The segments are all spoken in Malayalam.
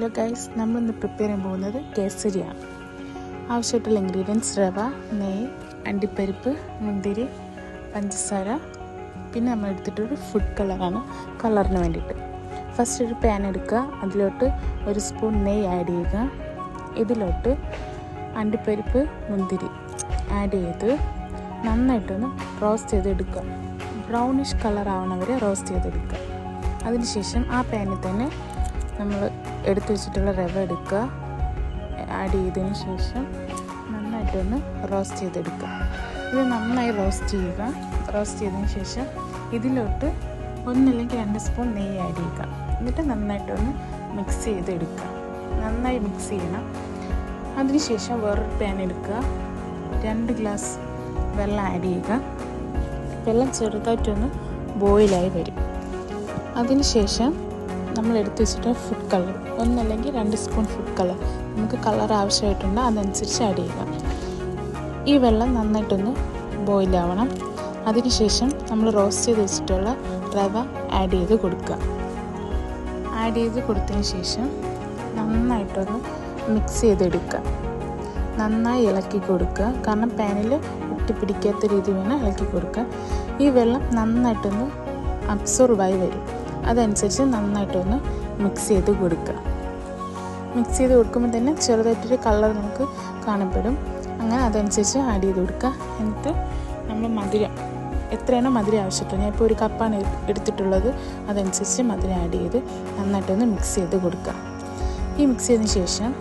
ഹലോ ഗൈസ്, നമ്മളിന്ന് പ്രിപ്പയർ ചെയ്യാൻ പോകുന്നത് കേസരിയാണ്. ആവശ്യമായിട്ടുള്ള ഇൻഗ്രീഡിയൻസ് റവ, നെയ്യ്, അണ്ടിപ്പരിപ്പ്, മുന്തിരി, പഞ്ചസാര, പിന്നെ നമ്മൾ എടുത്തിട്ടൊരു ഫുഡ് കളറാണ് കളറിന് വേണ്ടിയിട്ട്. ഫസ്റ്റ് ഒരു പാൻ എടുക്കുക, അതിലോട്ട് ഒരു സ്പൂൺ നെയ്യ് ആഡ് ചെയ്യുക. ഇതിലോട്ട് അണ്ടിപ്പരിപ്പ്, മുന്തിരി ആഡ് ചെയ്ത് നന്നായിട്ടൊന്ന് റോസ്റ്റ് ചെയ്തെടുക്കുക. ബ്രൗണിഷ് കളർ ആവണവരെ റോസ്റ്റ് ചെയ്തെടുക്കുക. അതിനുശേഷം ആ പാനിൽ തന്നെ നമ്മൾ എടുത്തു വെച്ചിട്ടുള്ള റവ എടുക്കുക, ആഡ് ചെയ്തതിന് ശേഷം നന്നായിട്ടൊന്ന് റോസ്റ്റ് ചെയ്തെടുക്കുക. ഇത് നന്നായി റോസ്റ്റ് ചെയ്യുക. റോസ്റ്റ് ചെയ്തതിന് ശേഷം ഇതിലോട്ട് 1 അല്ലെങ്കിൽ 2 സ്പൂൺ നെയ്യ് ആഡ് ചെയ്യുക. എന്നിട്ട് നന്നായിട്ടൊന്ന് മിക്സ് ചെയ്തെടുക്കുക. നന്നായി മിക്സ് ചെയ്യണം. അതിനുശേഷം വേറൊരു പാൻ എടുക്കുക, 2 ഗ്ലാസ് വെള്ളം ആഡ് ചെയ്യുക. വെള്ളം ചെറുതായിട്ടൊന്ന് ബോയിലായി വരും. അതിനുശേഷം നമ്മൾ എടുത്ത് വെച്ചിട്ട് ഫുഡ് കളർ 1 അല്ലെങ്കിൽ 2 സ്പൂൺ ഫുഡ് കളർ, നമുക്ക് കളർ ആവശ്യമായിട്ടുണ്ട്, അതനുസരിച്ച് ആഡ് ചെയ്യുക. ഈ വെള്ളം നന്നായിട്ടൊന്ന് ബോയിലാവണം. അതിനുശേഷം നമ്മൾ റോസ്റ്റ് ചെയ്ത് വെച്ചിട്ടുള്ള റവ ആഡ് ചെയ്ത് കൊടുക്കുക. ആഡ് ചെയ്ത് കൊടുത്തതിന് ശേഷം നന്നായിട്ടൊന്ന് മിക്സ് ചെയ്തെടുക്കുക. നന്നായി ഇളക്കി കൊടുക്കുക, കാരണം പാനിൽ ഒട്ടിപ്പിടിക്കാത്ത രീതി വേണം ഇളക്കി കൊടുക്കുക. ഈ വെള്ളം നന്നായിട്ടൊന്ന് അബ്സോർബായി വരും. അതനുസരിച്ച് നന്നായിട്ടൊന്ന് മിക്സ് ചെയ്ത് കൊടുക്കുക. മിക്സ് ചെയ്ത് കൊടുക്കുമ്പോൾ തന്നെ ചെറുതായിട്ടൊരു കളർ നമുക്ക് കാണപ്പെടും. അങ്ങനെ അതനുസരിച്ച് ആഡ് ചെയ്ത് കൊടുക്കുക. എന്നിട്ട് നമ്മൾ മധുരം എത്രയാണോ മധുരം ആവശ്യമുള്ളത്, ഞാൻ ഇപ്പോൾ 1 കപ്പാണ് എടുത്തിട്ടുള്ളത്, അതനുസരിച്ച് മധുരം ആഡ് ചെയ്ത് നന്നായിട്ടൊന്ന് മിക്സ് ചെയ്ത് കൊടുക്കുക. ഈ മിക്സ് ചെയ്തതിന് ശേഷം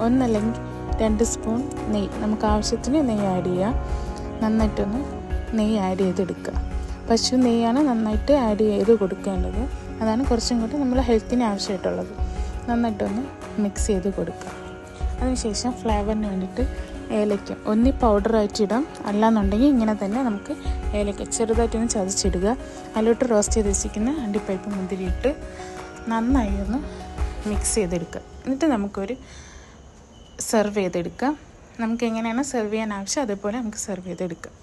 1 അല്ലെങ്കിൽ 2 സ്പൂൺ നെയ്യ്, നമുക്ക് ആവശ്യത്തിന് നെയ്യ് ആഡ് ചെയ്യുക. നന്നായിട്ടൊന്ന് നെയ്യ് ആഡ് ചെയ്തെടുക്കുക. പശു നെയ്യാണ് നന്നായിട്ട് ആഡ് ചെയ്ത് കൊടുക്കേണ്ടത്. അതാണ് കുറച്ചും കൂടി നമ്മൾ ഹെൽത്തിന് ആവശ്യമായിട്ടുള്ളത്. നന്നായിട്ടൊന്ന് മിക്സ് ചെയ്ത് കൊടുക്കുക. അതിനുശേഷം ഫ്ലേവറിന് വേണ്ടിയിട്ട് ഏലക്ക ഒന്നി പൗഡറായിട്ട് ഇടാം, അല്ലാന്നുണ്ടെങ്കിൽ ഇങ്ങനെ തന്നെ നമുക്ക് ഏലക്ക ചെറുതായിട്ടൊന്ന് ചതച്ചിടുക. അതിലോട്ട് റോസ്റ്റ് ചെയ്ത് വെച്ചിരിക്കുന്ന അണ്ടിപ്പരിപ്പ്, മുന്തിരി ഇട്ട് നന്നായി ഒന്ന് മിക്സ് ചെയ്തെടുക്കുക. എന്നിട്ട് നമുക്കൊരു സെർവ് ചെയ്തെടുക്കാം. നമുക്ക് എങ്ങനെയാണ് സെർവ് ചെയ്യാൻ ആവശ്യം അതേപോലെ നമുക്ക് സെർവ് ചെയ്തെടുക്കാം.